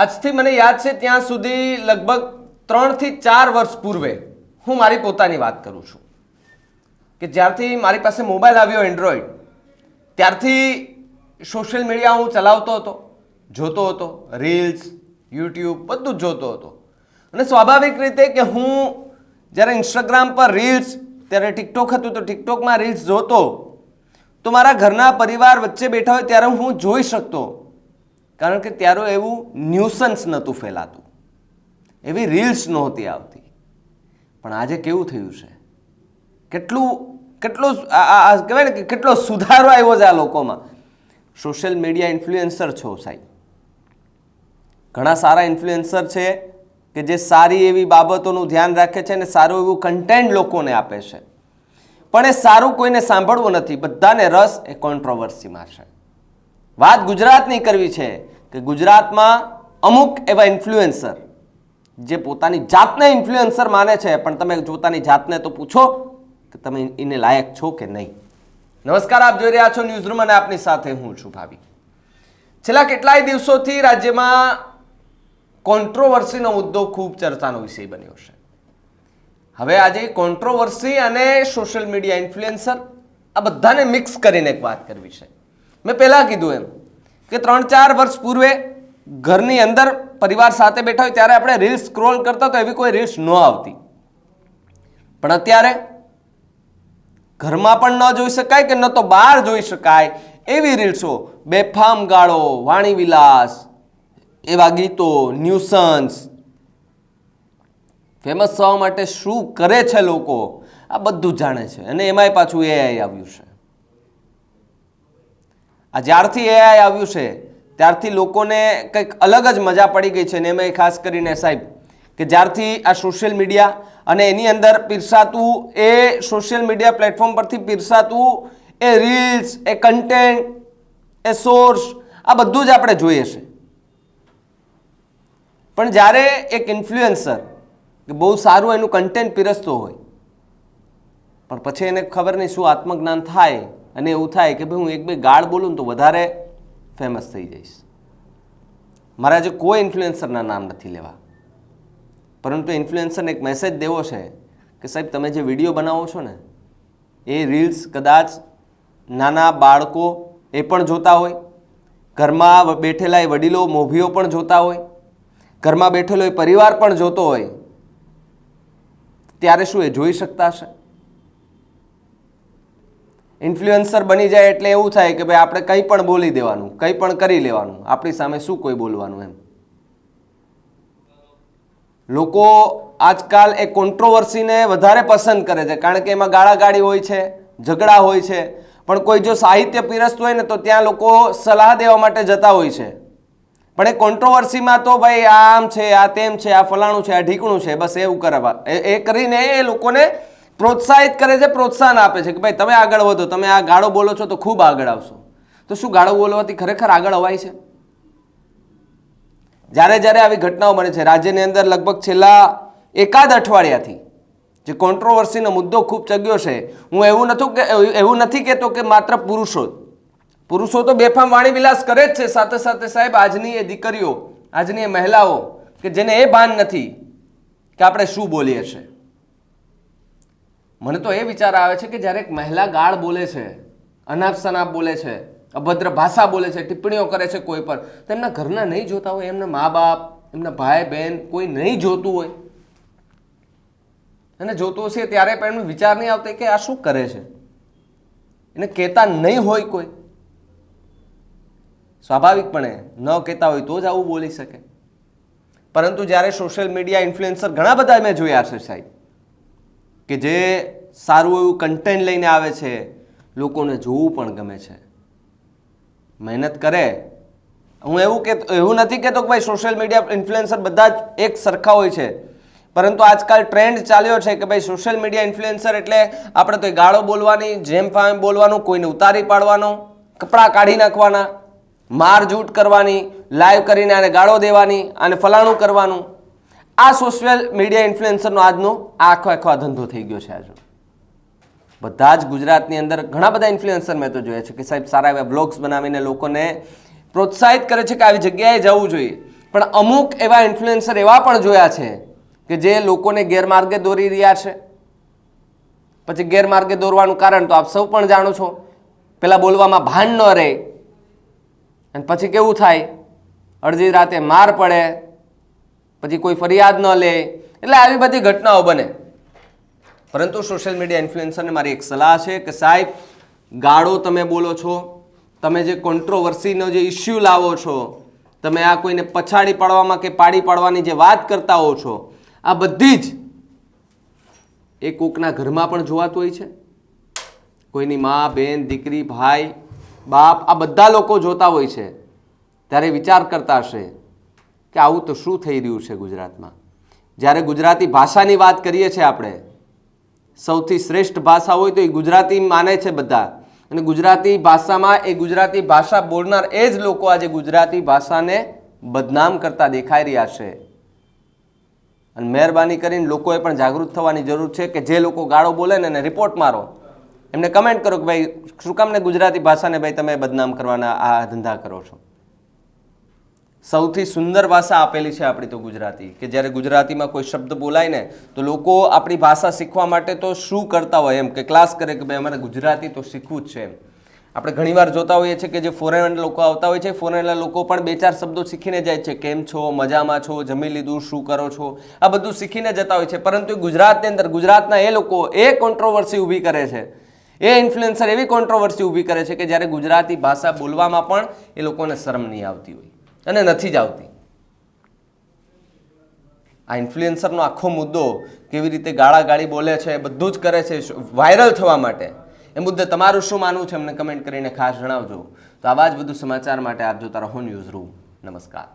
આજથી મને યાદ છે ત્યાં સુધી લગભગ 3 થી 4 વર્ષ પૂર્વે હું મારી પોતાની વાત કરું છું કે જ્યારથી મારી પાસે મોબાઈલ આવ્યો એન્ડ્રોઈડ ત્યારથી સોશિયલ મીડિયા હું ચલાવતો હતો, જોતો હતો, રીલ્સ, યુટ્યુબ બધું જ જોતો હતો. અને સ્વાભાવિક રીતે કે હું જ્યારે ઇન્સ્ટાગ્રામ પર રીલ્સ, ત્યારે ટિકટોક હતું તો ટિકટોકમાં રીલ્સ જોતો તો મારા ઘરના પરિવાર વચ્ચે બેઠા હોય ત્યારે હું જોઈ શકતો, કારણ કે ત્યારે એવું ન્યુસન્સ નહોતું ફેલાતું, એવી રીલ્સ નહોતી આવતી. પણ આજે કેવું થયું છે, કેટલો કહેવાય ને કે કેટલો સુધારો આવ્યો છે આ લોકોમાં. સોશિયલ મીડિયા ઇન્ફ્લુએન્સર છો સાહેબ, ઘણા સારા ઇન્ફ્લુએન્સર છે કે જે સારી એવી બાબતોનું ધ્યાન રાખે છે અને સારું એવું કન્ટેન્ટ લોકોને આપે છે, પણ એ સારું કોઈને સાંભળવું નથી. બધાને રસ એ કોન્ટ્રોવર્સીમાં છે. વાત ગુજરાતની કરવી છે કે ગુજરાતમાં અમુક એવા ઇન્ફ્લુએન્સર જે પોતાની જાતને ઇન્ફ્લુએન્સર માને છે, પણ તમે પોતાની જાતને તો પૂછો કે તમે એને લાયક છો કે નહીં. નમસ્કાર, આપ જોઈ રહ્યા છો ન્યૂઝરૂમ અને આપની સાથે હું છું ભાવી. છેલ્લા કેટલાય દિવસોથી રાજ્યમાં કોન્ટ્રોવર્સીનો મુદ્દો ખૂબ ચર્ચાનો વિષય બન્યો છે. હવે આજે કોન્ટ્રોવર્સી અને સોશિયલ મીડિયા ઇન્ફ્લુએન્સર આ બધાને મિક્સ કરીને એક વાત કરવી છે. મેં પહેલાં કીધું એમ કે 3-4 વર્ષ પૂર્વે ઘરની અંદર પરિવાર સાથે બેઠા હોય ત્યારે આપણે રીલ્સ સ્ક્રોલ કરતા તો એવી કોઈ રીલ્સ ન આવતી, પણ અત્યારે ઘરમાં પણ ન જોઈ શકાય કે ન તો બહાર જોઈ શકાય એવી રીલ્સો, બેફામ ગાળો, વાણી વિલાસ, એવા ગીતો, ન્યુસન્સ, ફેમસ થવા માટે શું કરે છે લોકો આ બધું જાણે છે. અને એમાંય પાછું એઆઈ આવ્યું છે. આ જ્યારથી એઆઈ આવ્યું છે ત્યારથી લોકોને કંઈક અલગ જ મજા પડી ગઈ છે. ને એમાંય ખાસ કરીને સાહેબ કે જ્યારથી આ સોશિયલ મીડિયા અને એની અંદર પીરસાતું એ સોશિયલ મીડિયા પ્લેટફોર્મ પરથી પીરસાતું એ રીલ્સ, એ કન્ટેન્ટ, એ સોર્સ, આ બધું જ આપણે જોઈએ છે. પણ જ્યારે એક ઇન્ફ્લુએન્સર કે બહુ સારું એનું કન્ટેન્ટ પીરસતો હોય, પણ પછી એને ખબર નહીં શું આત્મજ્ઞાન થાય અને એવું થાય કે ભાઈ હું 1-2 ગાળ બોલું તો વધારે ફેમસ થઈ જઈશ. મારે આજે કોઈ ઇન્ફ્લુએન્સરના નામ નથી લેવા, પરંતુ ઇન્ફ્લુએન્સરને એક મેસેજ દેવો છે કે સાહેબ તમે જે વિડીયો બનાવો છો ને એ રીલ્સ કદાચ નાના બાળકો એ પણ જોતા હોય, ઘરમાં બેઠેલા એ વડીલો મોભીઓ પણ જોતા હોય, ઘરમાં બેઠેલો એ પરિવાર પણ જોતો હોય, ત્યારે શું એ જોઈ શકતા હશે? ઇન્ફ્લુએન્સર બની જાય એટલે એવું થાય કે ભાઈ આપણે કંઈ પણ બોલી દેવાનું, કંઈ પણ કરી લેવાનું, આપણી સામે શું કોઈ બોલવાનું એમ. લોકો આજકાલ એ કોન્ટ્રોવર્સીને વધારે પસંદ કરે છે, કારણ કે એમાં ગાળાગાળી હોય છે, ઝઘડા હોય છે. પણ કોઈ જો સાહિત્ય પીરસતું હોય ને તો ત્યાં લોકો સલાહ દેવા માટે જતા હોય છે. પણ એ કોન્ટ્રોવર્સીમાં તો ભાઈ આમ છે, આ તેમ છે, આ ફલાણું છે, આ ઢીકણું છે, બસ એવું કરવા એ કરીને એ લોકોને પ્રોત્સાહિત કરે છે, પ્રોત્સાહન આપે છે કે ભાઈ તમે આગળ વધો, તમે આ ગાળો બોલો છો તો ખૂબ આગળ આવશો. તો શું ગાળો બોલવાથી ખરેખર આગળ અવાય છે? જ્યારે જ્યારે આવી ઘટનાઓ બને છે રાજ્યની અંદર, લગભગ છેલ્લા એકાદ અઠવાડિયાથી જે કોન્ટ્રોવર્સીનો મુદ્દો ખૂબ ચગ્યો છે, હું એવું નથી કહેતો કે માત્ર પુરુષો તો બેફામ વાણી વિલાસ કરે જ છે, સાથે સાથે સાહેબ આજની એ દીકરીઓ, આજની એ મહિલાઓ કે જેને એ ભાન નથી કે આપણે શું બોલીએ છીએ. મને તો એ વિચાર આવે છે કે જ્યારે એક મહિલા ગાળ બોલે છે, અનાપ શનાપ બોલે છે, અભદ્ર ભાષા બોલે છે, ટિપ્પણીઓ કરે છે કોઈ પર, તો એમના ઘરના નહીં જોતા હોય, એમના મા બાપ, એમના ભાઈ બહેન કોઈ નહીં જોતું હોય, અને જોતું હશે ત્યારે પણ એમનો વિચાર નહીં આવતો કે આ શું કરે છે, એને કહેતા નહીં હોય કોઈ. સ્વાભાવિકપણે ન કહેતા હોય તો જ આવું બોલી શકે. પરંતુ જ્યારે સોશિયલ મીડિયા ઇન્ફ્લુએન્સર ઘણા બધા મેં જોયા છે સાહેબ કે જે સારું એવું કન્ટેન્ટ લઈને આવે છે, લોકોને જોવું પણ ગમે છે, મહેનત કરે. હું એવું નથી કહેતો કે ભાઈ સોશિયલ મીડિયા ઇન્ફ્લુએન્સર બધા જ એક સરખા હોય છે, પરંતુ આજકાલ ટ્રેન્ડ ચાલ્યો છે કે ભાઈ સોશિયલ મીડિયા ઇન્ફ્લુએન્સર એટલે આપણે તો ગાળો બોલવાની, જેમ ફામ બોલવાનું, કોઈને ઉતારી પાડવાનો, કપડાં કાઢી નાખવાના, મારઝૂટ કરવાની, લાઈવ કરીને આને ગાળો દેવાની, આને ફલાણું કરવાનું. આ સોશિયલ મીડિયા ઇન્ફ્લુએન્સરનો આજનો આખો ધંધો થઈ ગયો છે. આજે બધા જ ગુજરાતની અંદર ઘણા બધા ઇન્ફ્લુએન્સર મેં તો જોયા છે કે સાહેબ સારા એવા બ્લોગ્સ બનાવીને લોકોને પ્રોત્સાહિત કરે છે કે આવી જગ્યાએ જવું જોઈએ. પણ અમુક એવા ઇન્ફ્લુએન્સર એવા પણ જોયા છે કે જે લોકોને ગેરમાર્ગે દોરી રહ્યા છે. પછી ગેરમાર્ગે દોરવાનું કારણ તો આપ સૌ પણ જાણો છો, પેલા બોલવામાં ભાન ન રહે અને પછી કેવું થાય, અડધી રાતે માર પડે, પછી કોઈ ફરિયાદ ન લે, એટલે આવી બધી ઘટનાઓ બને. પરંતુ સોશિયલ મીડિયા ઇન્ફ્લુએન્સરને મારી એક સલાહ છે કે સાહેબ, ગાળો તમે બોલો છો, તમે જે કોન્ટ્રોવર્સીનો જે ઇસ્યુ લાવો છો, તમે આ કોઈને પછાડી પાડવામાં કે પાડી પાડવાની જે વાત કરતા હો છો, આ બધી જ એ કોકના ઘરમાં પણ જોવાતું હોય છે. કોઈની મા, બેન, દીકરી, ભાઈ, બાપ, આ બધા લોકો જોતા હોય છે. ત્યારે વિચાર કરતા હશે કે આવું તો શું થઈ રહ્યું છે ગુજરાતમાં. જ્યારે ગુજરાતી ભાષાની વાત કરીએ છીએ આપણે, સૌથી શ્રેષ્ઠ ભાષા હોય તો એ ગુજરાતી માને છે બધા, અને ગુજરાતી ભાષામાં એ ગુજરાતી ભાષા બોલનાર એ જ લોકો આજે ગુજરાતી ભાષાને બદનામ કરતા દેખાઈ રહ્યા છે. અને મહેરબાની કરીને લોકોએ પણ જાગૃત થવાની જરૂર છે કે જે લોકો ગાળો બોલે ને એને રિપોર્ટ મારો, એમને કમેન્ટ કરો કે ભાઈ શું કામ ને ગુજરાતી ભાષાને ભાઈ તમે બદનામ કરવાના આ ધંધા કરો છો. સૌથી સુંદર ભાષા આપેલી છે આપણી તો ગુજરાતી, કે જ્યારે ગુજરાતીમાં કોઈ શબ્દ બોલાય ને તો લોકો આપણી ભાષા શીખવા માટે તો શું કરતા હોય એમ કે ક્લાસ કરે કે ભાઈ અમારે ગુજરાતી તો શીખવું જ છે એમ. આપણે ઘણીવાર જોતા હોઈએ છીએ કે જે ફોરેન લોકો આવતા હોય છે, ફોરેનના લોકો પણ 2-4 શબ્દો શીખીને જાય છે. કેમ છો, મજામાં છો, જમી લીધું, શું કરો છો, આ બધું શીખીને જતા હોય છે. પરંતુ ગુજરાતની અંદર ગુજરાતના એ લોકો એ કોન્ટ્રોવર્સી ઊભી કરે છે, એ ઇન્ફ્લુએન્સર એવી કોન્ટ્રોવર્સી ઊભી કરે છે કે જ્યારે ગુજરાતી ભાષા બોલવામાં પણ એ લોકોને શરમ નહીં આવતી હોય અને નથી જ આવતી. આ ઇન્ફ્લુએન્સરનો આખો મુદ્દો કેવી રીતે ગાળાગાળી બોલે છે, બધું જ કરે છે વાયરલ થવા માટે. એ મુદ્દે તમારું શું માનવું છે અમને કમેન્ટ કરીને ખાસ જણાવજો. તો આવા જ વધુ સમાચાર માટે આપ જોતા રહો ન્યૂઝ રૂમ. નમસ્કાર.